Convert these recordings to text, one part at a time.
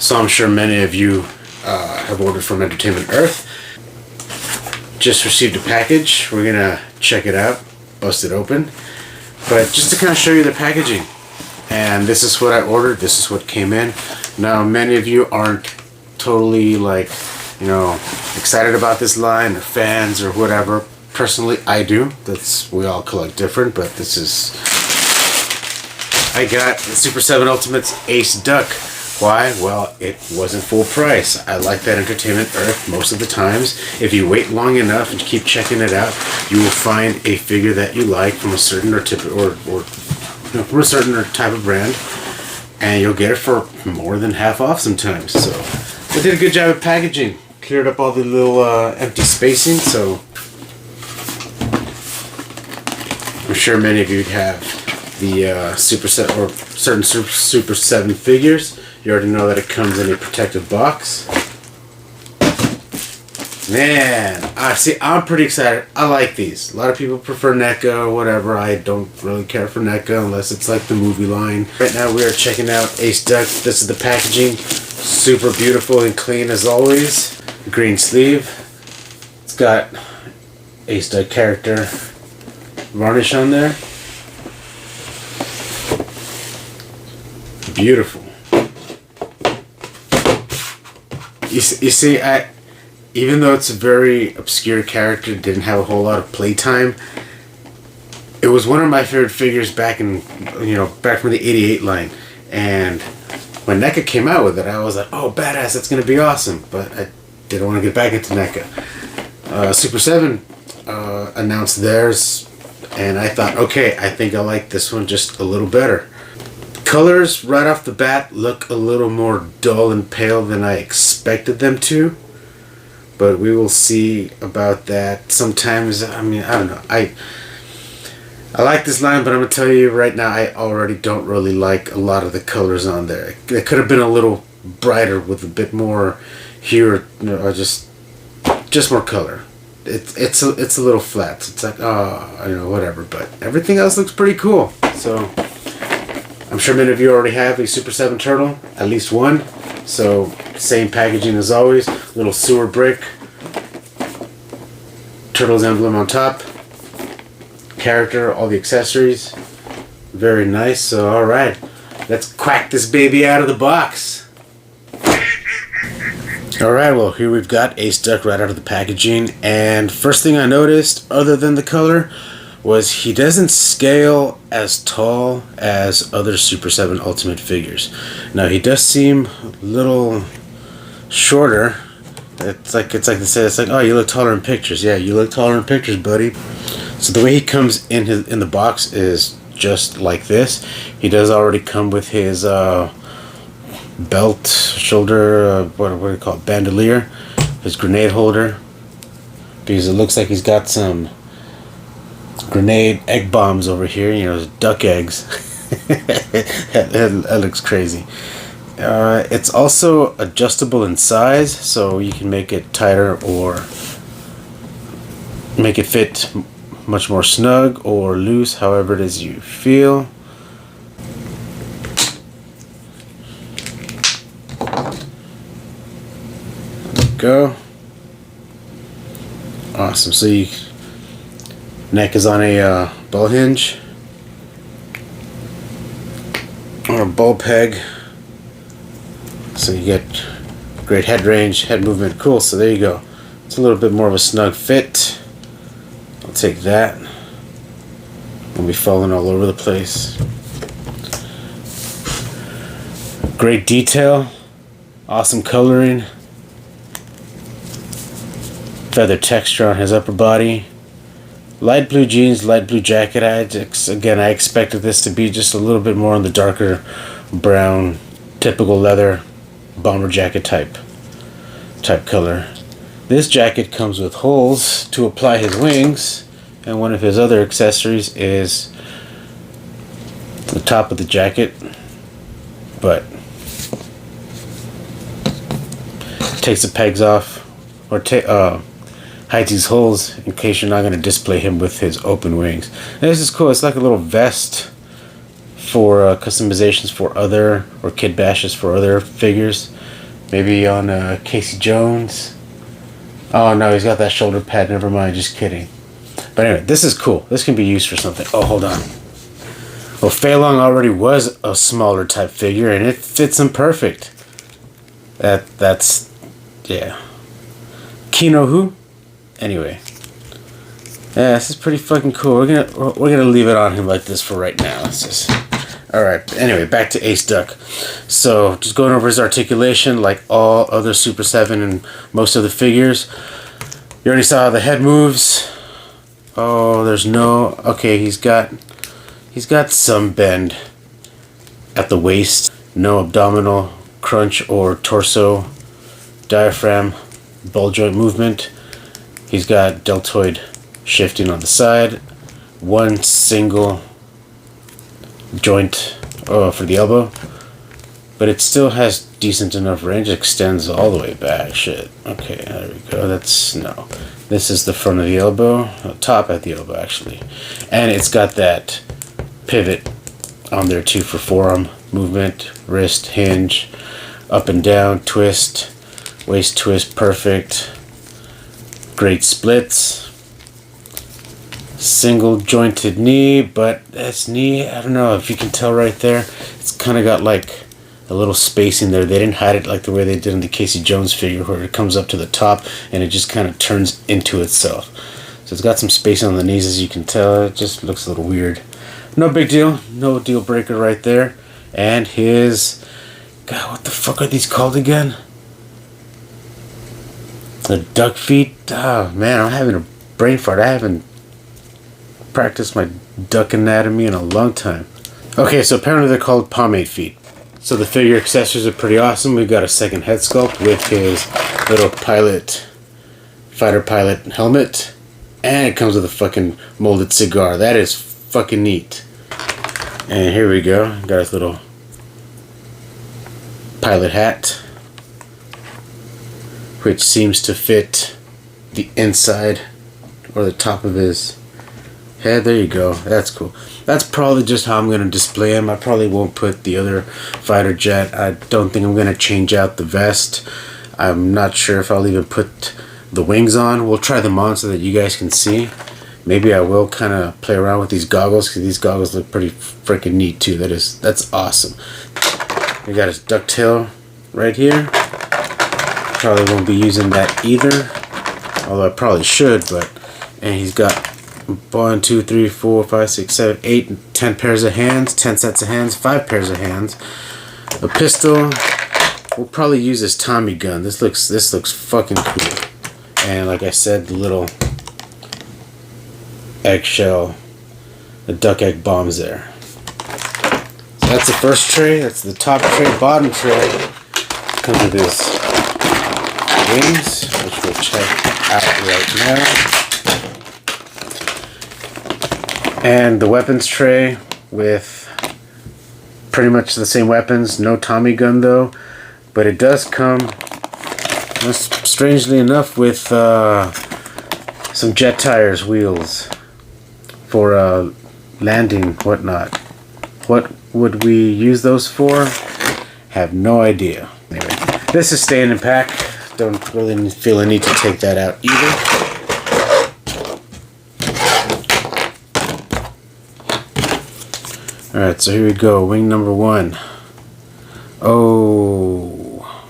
So I'm sure many of you have ordered from Entertainment Earth. Just received a package. We're gonna check it out, bust it open. But just to kind of show you the packaging. And this is what I ordered. This is what came in. Now, many of you aren't totally like, you know, excited about this line or fans or whatever. Personally, I do. We all collect different, but this is... I got the Super 7 Ultimate's Ace Duck. Why? Well, it wasn't full price. I like that Entertainment Earth most of the times. If you wait long enough and keep checking it out, you will find a figure that you like from a certain from a certain type of brand, and you'll get it for more than half off sometimes. So they did a good job of packaging. Cleared up all the little empty spacing. So I'm sure many of you have the Super 7 or certain Super 7 figures. You already know that it comes in a protective box. Man, I'm pretty excited. I like these. A lot of people prefer NECA or whatever. I don't really care for NECA unless it's like the movie line. Right now we are checking out Ace Duck. This is the packaging. Super beautiful and clean as always. Green sleeve. It's got Ace Duck character varnish on there. Beautiful. You see, even though it's a very obscure character, didn't have a whole lot of playtime, it was one of my favorite figures back from the '88 line. And when NECA came out with it, I was like, oh, badass, that's going to be awesome. But I didn't want to get back into NECA. Super 7 announced theirs, and I thought, okay, I think I like this one just a little better. Colors right off the bat look a little more dull and pale than I expected them to, but we will see about that. Sometimes, I don't know. I like this line, but I'm gonna tell you right now, I already don't really like a lot of the colors on there. It could have been a little brighter with a bit more hue, or just more color. It's a little flat. It's like, whatever. But everything else looks pretty cool. So I'm sure many of you already have a Super 7 turtle, at least one. So same packaging as always. Little sewer brick. Turtle's emblem on top. Character, all the accessories. Very nice. So alright, let's quack this baby out of the box. Alright, well here we've got Ace Duck right out of the packaging. And first thing I noticed, other than the color, was he doesn't scale as tall as other Super 7 Ultimate figures. Now he does seem a little shorter. It's like they say, it's like, oh, you look taller in pictures. Yeah, you look taller in pictures, buddy. So the way he comes in the box is just like this. He does already come with his belt, shoulder, what do you call it, bandolier, his grenade holder, because it looks like he's got some grenade egg bombs over here, duck eggs. that looks crazy. It's also adjustable in size, so you can make it tighter or make it fit much more snug or loose, however it is you feel. There we go. Awesome. So neck is on a ball hinge or a ball peg, so you get great head range, head movement. Cool. So there you go. It's a little bit more of a snug fit. I'll take that. Won't be falling all over the place. Great detail, awesome coloring, feather texture on his upper body. Light blue jeans, light blue jacket. I expected this to be just a little bit more on the darker brown, typical leather bomber jacket type color. This jacket comes with holes to apply his wings, and one of his other accessories is the top of the jacket, but takes the pegs off, or hides these holes in case you're not going to display him with his open wings. And this is cool. It's like a little vest for customizations for other, or kit bashes for other figures. Maybe on Casey Jones. Oh no, he's got that shoulder pad. Never mind, just kidding. But anyway, this is cool. This can be used for something. Oh, hold on. Well, Fei Long already was a smaller type figure, and it fits him perfect. That's yeah. Kino who? Anyway. Yeah, this is pretty fucking cool. We're gonna leave it on him like this for right now. Alright, anyway, back to Ace Duck. So, just going over his articulation, like all other Super 7 and most of the figures. You already saw how the head moves. Oh, there's no... Okay, he's got some bend at the waist. No abdominal crunch or torso diaphragm ball joint movement. He's got deltoid shifting on the side. One single joint for the elbow, but it still has decent enough range. It extends all the way back. Shit. Okay, there we go. No. This is the front of the elbow, top at the elbow actually, and it's got that pivot on there too for forearm movement, wrist hinge, up and down, twist, waist twist, perfect. Great splits. Single jointed knee, but that's knee, I don't know if you can tell right there, it's kind of got like a little spacing there. They didn't hide it like the way they did in the Casey Jones figure where it comes up to the top and it just kind of turns into itself. So it's got some space on the knees, as you can tell. It just looks a little weird. No big deal, no deal breaker right there. And his, God, what the fuck are these called again? The duck feet. Oh man, I'm having a brain fart. I haven't practiced my duck anatomy in a long time. Okay, so apparently they're called pomade feet. So the figure accessories are pretty awesome. We've got a second head sculpt with his little fighter pilot helmet, and it comes with a fucking molded cigar. That is fucking neat. And here we go. Got his little pilot hat, which seems to fit the inside or the top of his head. There you go. That's cool. That's probably just how I'm going to display him. I probably won't put the other fighter jet. I don't think I'm going to change out the vest. I'm not sure if I'll even put the wings on. We'll try them on so that you guys can see. Maybe I will kind of play around with these goggles, because these goggles look pretty freaking neat too. That's awesome. We got his ducktail right here. Probably won't be using that either, although I probably should. And he's got 1, 2, 3, 4, 5, 6, 7, 8, 10 pairs of hands, 10 sets of hands, 5 pairs of hands. A pistol. We'll probably use his Tommy gun. This looks fucking cool. And like I said, the little eggshell, the duck egg bombs there. So that's the first tray. That's the top tray. Bottom tray comes with his wings, which we'll check out right now. And the weapons tray with pretty much the same weapons. No Tommy gun though, but it does come, strangely enough, with some jet tires, wheels for landing, whatnot. What would we use those for? Have no idea. Anyway, this is staying in pack. Don't really feel a need to take that out either. Alright, so here we go. Wing number 1. Oh.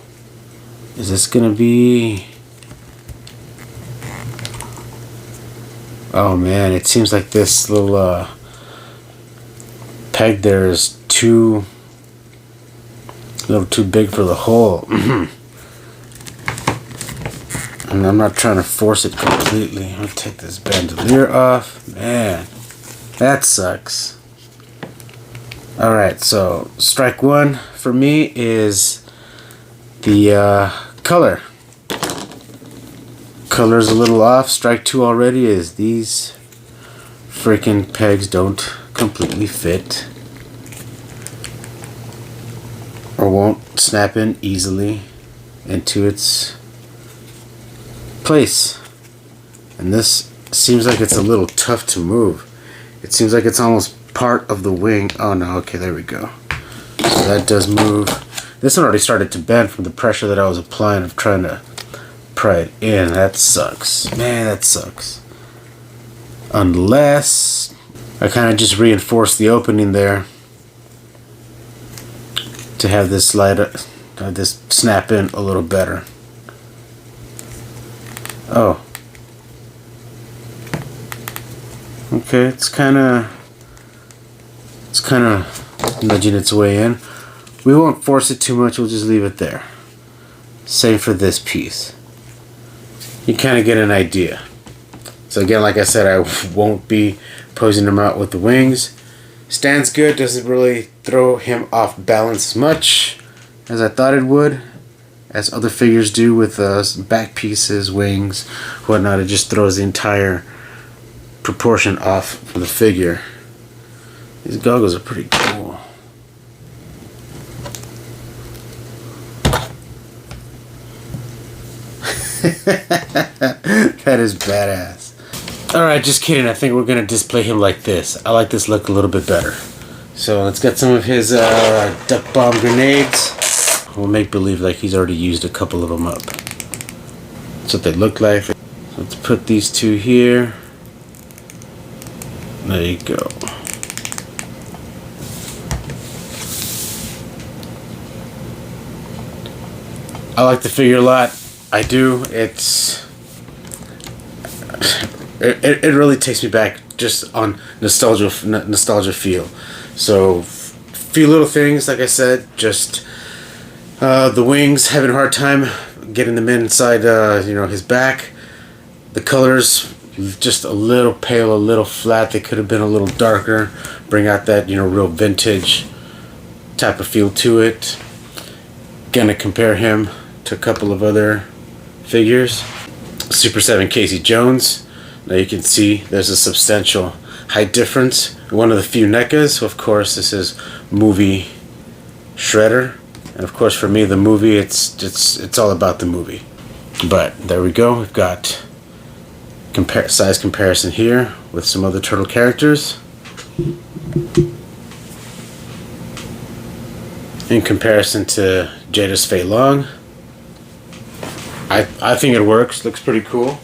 Is this gonna be... Oh man, it seems like this little peg there is a little too big for the hole. And I'm not trying to force it completely. I'll take this bandolier off. Man, that sucks. Alright, so strike 1 for me is the color. Color's a little off. Strike 2 already is these freaking pegs don't completely fit, or won't snap in easily into its place. And this seems like it's a little tough to move. It seems like it's almost part of the wing. Oh no, okay, there we go. So that does move. This one already started to bend from the pressure that I was applying of trying to pry it in. That sucks. Man, that sucks. Unless I kind of just reinforce the opening there to have this slide, this snap in a little better. Oh. Okay, it's kind of nudging its way in. We won't force it too much, we'll just leave it there. Same for this piece. You kind of get an idea. So again, like I said, I won't be posing him out with the wings. Stands good, doesn't really throw him off balance as much as I thought it would, as other figures do with back pieces, wings, whatnot. It just throws the entire proportion off from the figure. These goggles are pretty cool. That is badass. Alright, just kidding. I think we're going to display him like this. I like this look a little bit better. So let's get some of his duck bomb grenades. We'll make believe like he's already used a couple of them up. That's what they look like. Let's put these two here. There you go. I like the figure a lot. I do. It really takes me back just on nostalgia feel. So few little things, like I said, just the wings, having a hard time getting them inside his back. The colors just a little pale, a little flat. They could have been a little darker, bring out that real vintage type of feel to it. Gonna compare him to a couple of other figures. Super 7 Casey Jones. Now you can see there's a substantial height difference. One of the few NECAs. Of course, this is movie Shredder, and of course for me the movie, it's all about the movie. But there we go. We've got size comparison here with some other turtle characters. In comparison to Jada's Fei Long, I think it works. Looks pretty cool.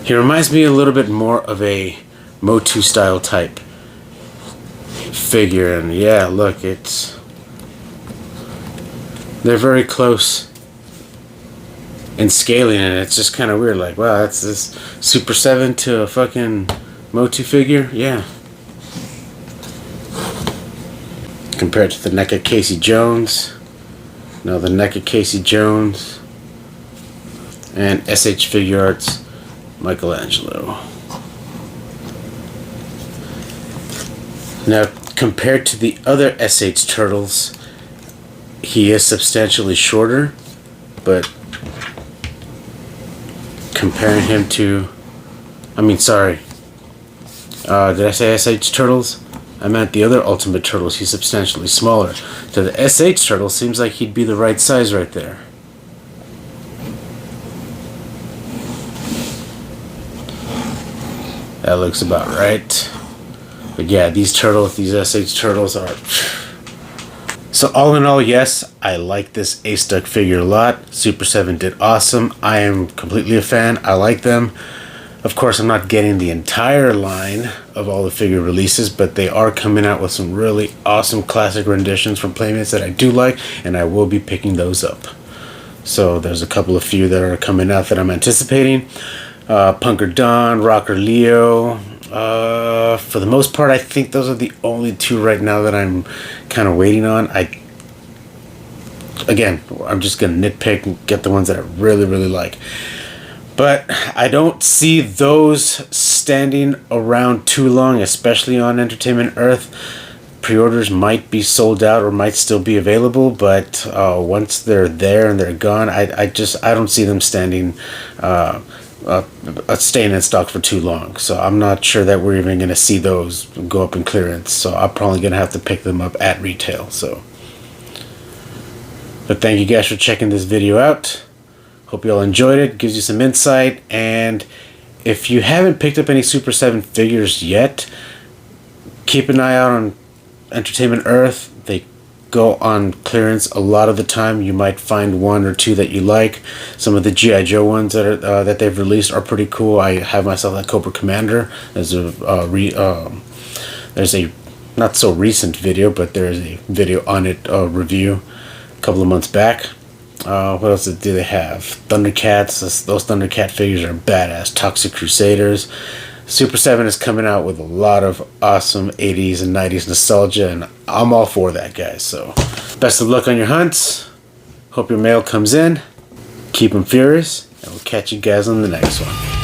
He reminds me a little bit more of a Motu style type figure, and yeah, look, they're very close in scaling, and it's just kind of weird. Like, wow, that's this Super 7 to a fucking Motu figure. Yeah. Compared to the NECA Casey Jones. Now the NECA Casey Jones and SH Figure Arts Michelangelo. Now compared to the other SH Turtles, he is substantially shorter, but comparing him to, did I say SH Turtles? I meant the other Ultimate Turtles. He's substantially smaller. So the SH Turtle seems like he'd be the right size right there. That looks about right. But yeah, these SH Turtles are... So all in all, yes, I like this Ace Duck figure a lot. Super 7 did awesome. I am completely a fan. I like them. Of course, I'm not getting the entire line of all the figure releases, but they are coming out with some really awesome classic renditions from Playmates that I do like, and I will be picking those up. So there's a couple of few that are coming out that I'm anticipating. Punker Don, Rocker Leo. For the most part, I think those are the only two right now that I'm kind of waiting on. Again, I'm just going to nitpick and get the ones that I really, really like. But I don't see those standing around too long, especially on Entertainment Earth. Pre-orders might be sold out or might still be available, but once they're there and they're gone, I don't see them staying in stock for too long. So I'm not sure that we're even going to see those go up in clearance. So I'm probably going to have to pick them up at retail. But thank you guys for checking this video out. Hope you all enjoyed it. Gives you some insight. And if you haven't picked up any Super 7 figures yet, keep an eye out on Entertainment Earth. They go on clearance a lot of the time. You might find one or two that you like. Some of the G.I. Joe ones that are that they've released are pretty cool. I have myself that Cobra Commander. There's a not so recent video, but there's a video on it review a couple of months back. What else do they have? Thundercats. Those Thundercat figures are badass. Toxic Crusaders. Super 7 is coming out with a lot of awesome 80s and 90s nostalgia, and I'm all for that, guys. So, best of luck on your hunts. Hope your mail comes in. Keep them furious, and we'll catch you guys on the next one.